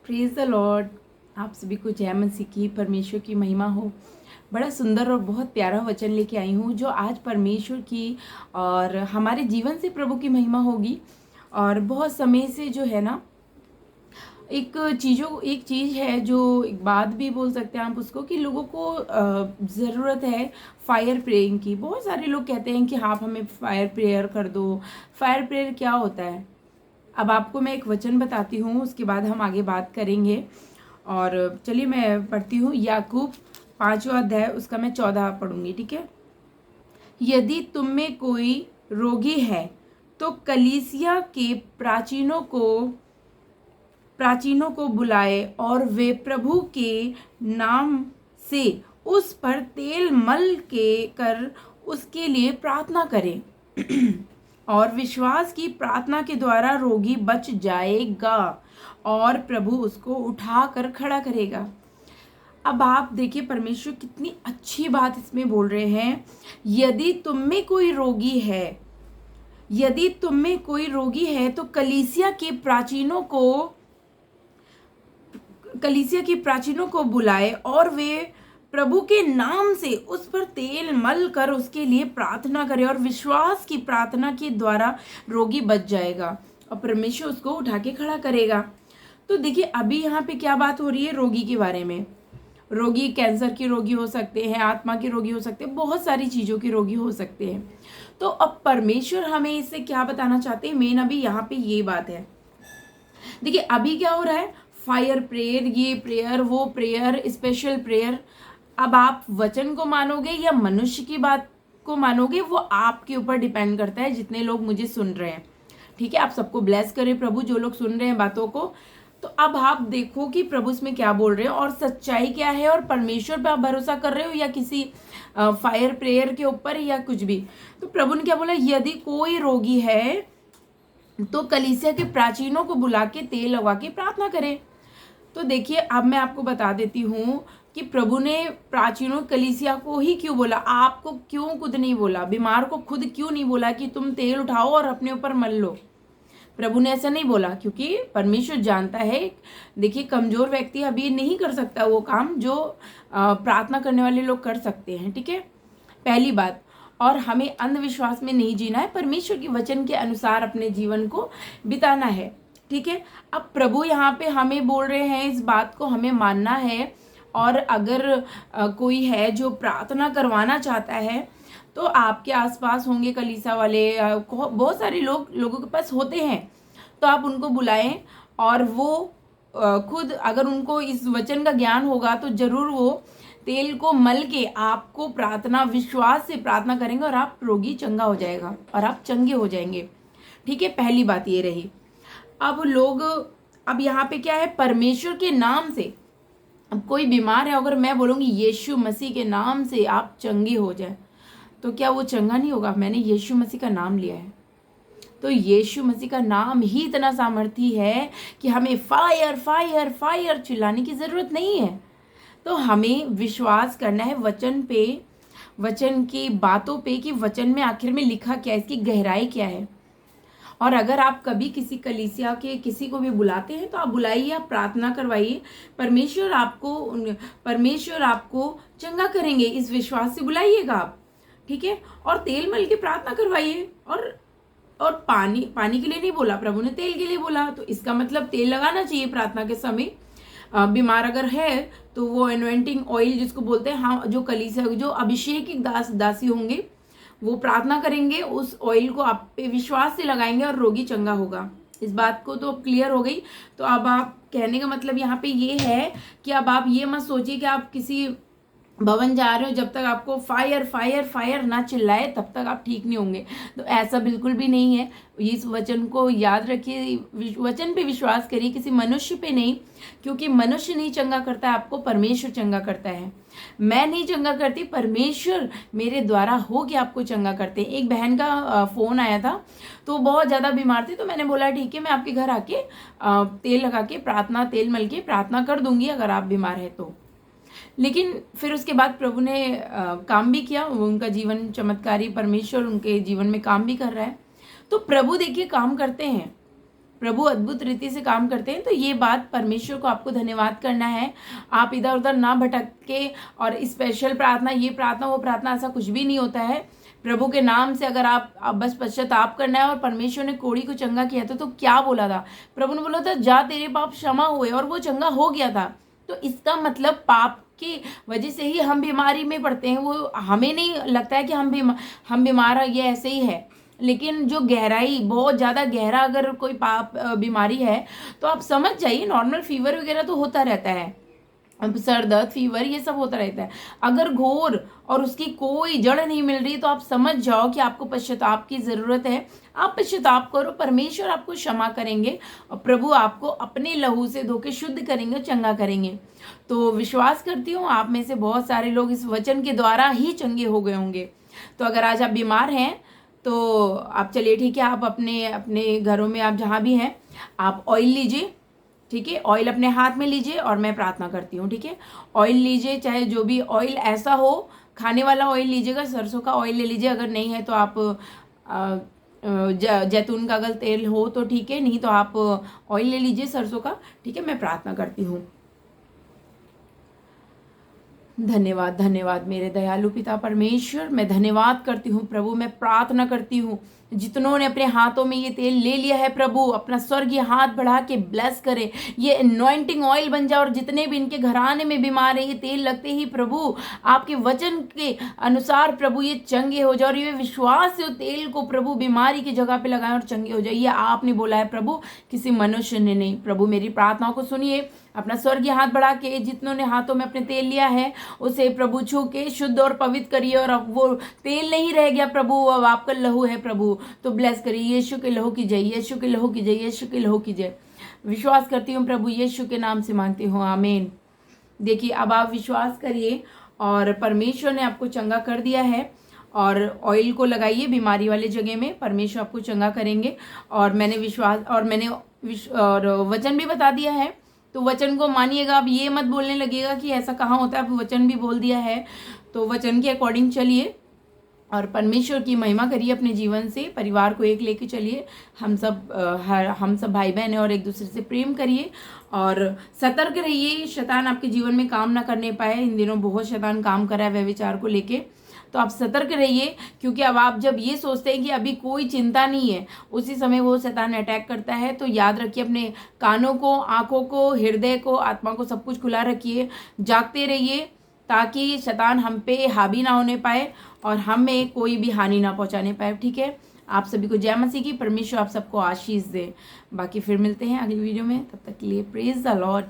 Praise the Lord. आप सभी को जय मसीह की, परमेश्वर की महिमा हो। बड़ा सुंदर और बहुत प्यारा वचन लेके आई हूँ जो आज परमेश्वर की और हमारे जीवन से प्रभु की महिमा होगी। और बहुत समय से जो है ना, एक चीज़ है जो एक बात भी बोल सकते हैं आप उसको, कि लोगों को ज़रूरत है फायर प्रेयरिंग की। बहुत सारे लोग कहते हैं कि हाँ, हमें फायर प्रेयर कर दो। फायर प्रेयर क्या होता है? अब आपको मैं एक वचन बताती हूँ, उसके बाद हम आगे बात करेंगे। और चलिए मैं पढ़ती हूँ याकूब 5वां अध्याय, उसका मैं 14 पढ़ूंगी, ठीक है। यदि तुम में कोई रोगी है तो कलीसिया के प्राचीनों को बुलाए और वे प्रभु के नाम से उस पर तेल मल के कर उसके लिए प्रार्थना करें और विश्वास की प्रार्थना के द्वारा रोगी बच जाएगा और प्रभु उसको उठा कर खड़ा करेगा। अब आप देखिए परमेश्वर कितनी अच्छी बात इसमें बोल रहे हैं। यदि तुम में कोई रोगी है, यदि तुम में कोई रोगी है तो कलीसिया के प्राचीनों को बुलाए और वे प्रभु के नाम से उस पर तेल मल कर उसके लिए प्रार्थना करें और विश्वास की प्रार्थना के द्वारा रोगी बच जाएगा और परमेश्वर उसको उठा के खड़ा करेगा। तो देखिए अभी यहाँ पे क्या बात हो रही है? रोगी के बारे में। रोगी कैंसर के रोगी हो सकते हैं, आत्मा के रोगी हो सकते हैं, बहुत सारी चीज़ों के रोगी हो सकते हैं। तो अब परमेश्वर हमें इससे क्या बताना चाहते हैं? मेन अभी यहाँ पे ये बात है। देखिए अभी क्या हो रहा है? फायर प्रेयर, ये प्रेयर, वो प्रेयर, स्पेशल प्रेयर। अब आप वचन को मानोगे या मनुष्य की बात को मानोगे, वो आपके ऊपर डिपेंड करता है। जितने लोग मुझे सुन रहे हैं, ठीक है, आप सबको ब्लेस करें प्रभु, जो लोग सुन रहे हैं बातों को। तो अब आप देखो कि प्रभु इसमें क्या बोल रहे हैं और सच्चाई क्या है, और परमेश्वर पे आप भरोसा कर रहे हो या किसी फायर प्रेयर के ऊपर या कुछ भी। तो प्रभु ने क्या बोला? यदि कोई रोगी है तो कलीसिया के प्राचीनों को बुला के तेल लगा के प्रार्थना करें। तो देखिए अब मैं आपको बता देती हूँ कि प्रभु ने प्राचीनों कलीसिया को ही क्यों बोला, आपको क्यों खुद नहीं बोला? बीमार को खुद क्यों नहीं बोला कि तुम तेल उठाओ और अपने ऊपर मल लो? प्रभु ने ऐसा नहीं बोला क्योंकि परमेश्वर जानता है। देखिए कमजोर व्यक्ति अभी नहीं कर सकता वो काम जो प्रार्थना करने वाले लोग कर सकते हैं, ठीक है, पहली बात। और हमें अंधविश्वास में नहीं जीना है, परमेश्वर के वचन के अनुसार अपने जीवन को बिताना है, ठीक है। अब प्रभु यहाँ पे हमें बोल रहे हैं, इस बात को हमें मानना है। और अगर कोई है जो प्रार्थना करवाना चाहता है तो आपके आसपास होंगे कलीसिया वाले, बहुत सारे लोगों के पास होते हैं, तो आप उनको बुलाएं और वो खुद अगर उनको इस वचन का ज्ञान होगा तो जरूर वो तेल को मल के आपको प्रार्थना, विश्वास से प्रार्थना करेंगे और आप रोगी चंगा हो जाएगा और आप चंगे हो जाएंगे, ठीक है। पहली बात ये रही। अब यहाँ पे क्या है? परमेश्वर के नाम से। अब कोई बीमार है, अगर मैं बोलूँगी यीशु मसीह के नाम से आप चंगे हो जाए, तो क्या वो चंगा नहीं होगा? मैंने यीशु मसीह का नाम लिया है, तो यीशु मसीह का नाम ही इतना सामर्थी है कि हमें फायर फायर फायर चिल्लाने की ज़रूरत नहीं है। तो हमें विश्वास करना है वचन पे, वचन की बातों पे, कि वचन में आखिर में लिखा क्या है, इसकी गहराई क्या है। और अगर आप कभी किसी कलीसिया के किसी को भी बुलाते हैं तो आप बुलाइए, आप प्रार्थना करवाइए, परमेश्वर आपको चंगा करेंगे, इस विश्वास से बुलाइएगा आप, ठीक है। और तेल मल के प्रार्थना करवाइए। और पानी के लिए नहीं बोला प्रभु ने, तेल के लिए बोला, तो इसका मतलब तेल लगाना चाहिए प्रार्थना के समय। बीमार अगर है तो वो एनोइंटिंग ऑयल जिसको बोलते हैं, हाँ, जो कलीसिया जो अभिषेक दासी होंगे वो प्रार्थना करेंगे, उस ऑयल को आप पे विश्वास से लगाएंगे और रोगी चंगा होगा। इस बात को तो क्लियर हो गई। तो अब आप कहने का मतलब यहाँ पे ये है कि अब आप ये मत सोचिए कि आप किसी भवन जा रहे हो, जब तक आपको फायर फायर फायर ना चिल्लाए तब तक आप ठीक नहीं होंगे। तो ऐसा बिल्कुल भी नहीं है। इस वचन को याद रखिए, वचन पे विश्वास करिए, किसी मनुष्य पे नहीं, क्योंकि मनुष्य नहीं चंगा करता है आपको, परमेश्वर चंगा करता है। मैं नहीं चंगा करती, परमेश्वर मेरे द्वारा हो के आपको चंगा करते हैं। एक बहन का फ़ोन आया था, तो बहुत ज़्यादा बीमार थी, तो मैंने बोला ठीक है, मैं आपके घर आके तेल लगा के प्रार्थना, तेल मल के प्रार्थना कर दूंगी अगर आप बीमार है तो। लेकिन फिर उसके बाद प्रभु ने काम भी किया, उनका जीवन चमत्कारी, परमेश्वर उनके जीवन में काम भी कर रहा है। तो प्रभु देखिए काम करते हैं, प्रभु अद्भुत रीति से काम करते हैं। तो ये बात परमेश्वर को आपको धन्यवाद करना है। आप इधर उधर ना भटक के और स्पेशल प्रार्थना, ये प्रार्थना वो प्रार्थना, ऐसा कुछ भी नहीं होता है। प्रभु के नाम से अगर आप बस पश्चाताप करना है। और परमेश्वर ने कोढ़ी को चंगा किया था तो क्या बोला था? प्रभु ने बोला था जा तेरे पाप क्षमा हुए, और वो चंगा हो गया था। तो इसका मतलब पाप की वजह से ही हम बीमारी में पड़ते हैं। वो हमें नहीं लगता है कि हम बीमार है, ये ऐसे ही है। लेकिन जो गहराई, बहुत ज़्यादा गहरा अगर कोई पाप बीमारी है तो आप समझ जाइए, नॉर्मल फीवर वगैरह तो होता रहता है, सर दर्द, फीवर, ये सब होता रहता है। अगर घोर और उसकी कोई जड़ नहीं मिल रही तो आप समझ जाओ कि आपको पश्चाताप की ज़रूरत है। आप पश्चाताप करो, परमेश्वर आपको क्षमा करेंगे और प्रभु आपको अपने लहू से धो के शुद्ध करेंगे, चंगा करेंगे। तो विश्वास करती हूँ आप में से बहुत सारे लोग इस वचन के द्वारा ही चंगे हो गए होंगे। तो अगर आज आप बीमार हैं तो आप चलिए ठीक है, आप अपने अपने घरों में, आप जहाँ भी हैं, आप ऑयल लीजिए, ठीक है। ऑयल अपने हाथ में लीजिए और मैं प्रार्थना करती हूँ, ठीक है। ऑयल लीजिए, चाहे जो भी ऑयल ऐसा हो, खाने वाला ऑयल लीजिएगा, सरसों का ऑयल ले लीजिए। अगर नहीं है तो आप जैतून का अगर तेल हो तो ठीक है, नहीं तो आप ऑयल ले लीजिए सरसों का, ठीक है। मैं प्रार्थना करती हूँ। धन्यवाद, धन्यवाद मेरे दयालु पिता परमेश्वर, मैं धन्यवाद करती हूँ प्रभु। मैं प्रार्थना करती हूँ जितनों ने अपने हाथों में ये तेल ले लिया है प्रभु, अपना स्वर्गीय हाथ बढ़ा के ब्लेस करे, ये अनॉइंटिंग ऑयल बन जाए। और जितने भी इनके घराने में बीमार है, ये तेल लगते ही प्रभु आपके वचन के अनुसार प्रभु ये चंगे हो जाए। और ये विश्वास से तेल को प्रभु बीमारी की जगह पे लगाएं और चंगे हो जाए। ये आपने बोला है प्रभु, किसी मनुष्य ने नहीं। प्रभु मेरी प्रार्थनाओं को सुनिए, अपना स्वर्गीय हाथ बढ़ा के जितनों ने हाथों में अपने तेल लिया है उसे प्रभु छू के शुद्ध और पवित्र करिए। और अब वो तेल नहीं रह गया प्रभु, अब आपका लहू है प्रभु, तो ब्लेस करिए। यीशु के लहू की जय, यीशु के लहू की जय, यीशु के लहू की जय। विश्वास करती हूँ प्रभु, यीशु के नाम से मांगती हूँ, आमीन। देखिए अब आप विश्वास करिए और परमेश्वर ने आपको चंगा कर दिया है। और ऑयल को लगाइए बीमारी वाले जगह में, परमेश्वर आपको चंगा करेंगे। और मैंने विश्वास और मैंने और वचन भी बता दिया है, तो वचन को मानिएगा। अब ये मत बोलने लगेगा कि ऐसा कहाँ होता है, अब वचन भी बोल दिया है तो वचन के अकॉर्डिंग चलिए और परमेश्वर की महिमा करिए अपने जीवन से। परिवार को एक लेके चलिए, हम सब भाई बहन हैं और एक दूसरे से प्रेम करिए और सतर्क रहिए, शैतान आपके जीवन में काम ना करने पाए। इन दिनों बहुत शैतान काम कर रहा है व्यभिचार को लेके, तो आप सतर्क रहिए। क्योंकि अब आप जब ये सोचते हैं कि अभी कोई चिंता नहीं है, उसी समय वो शैतान अटैक करता है। तो याद रखिए, अपने कानों को, आंखों को, हृदय को, आत्मा को, सब कुछ खुला रखिए, जागते रहिए ताकि शैतान हम पे हावी ना होने पाए और हमें कोई भी हानि ना पहुंचाने पाए, ठीक है। आप सभी को जय मसीह की, परमेश्वर आप सबको आशीष दे। बाकी फिर मिलते हैं अगली वीडियो में, तब तक के लिए प्रेज द लॉर्ड।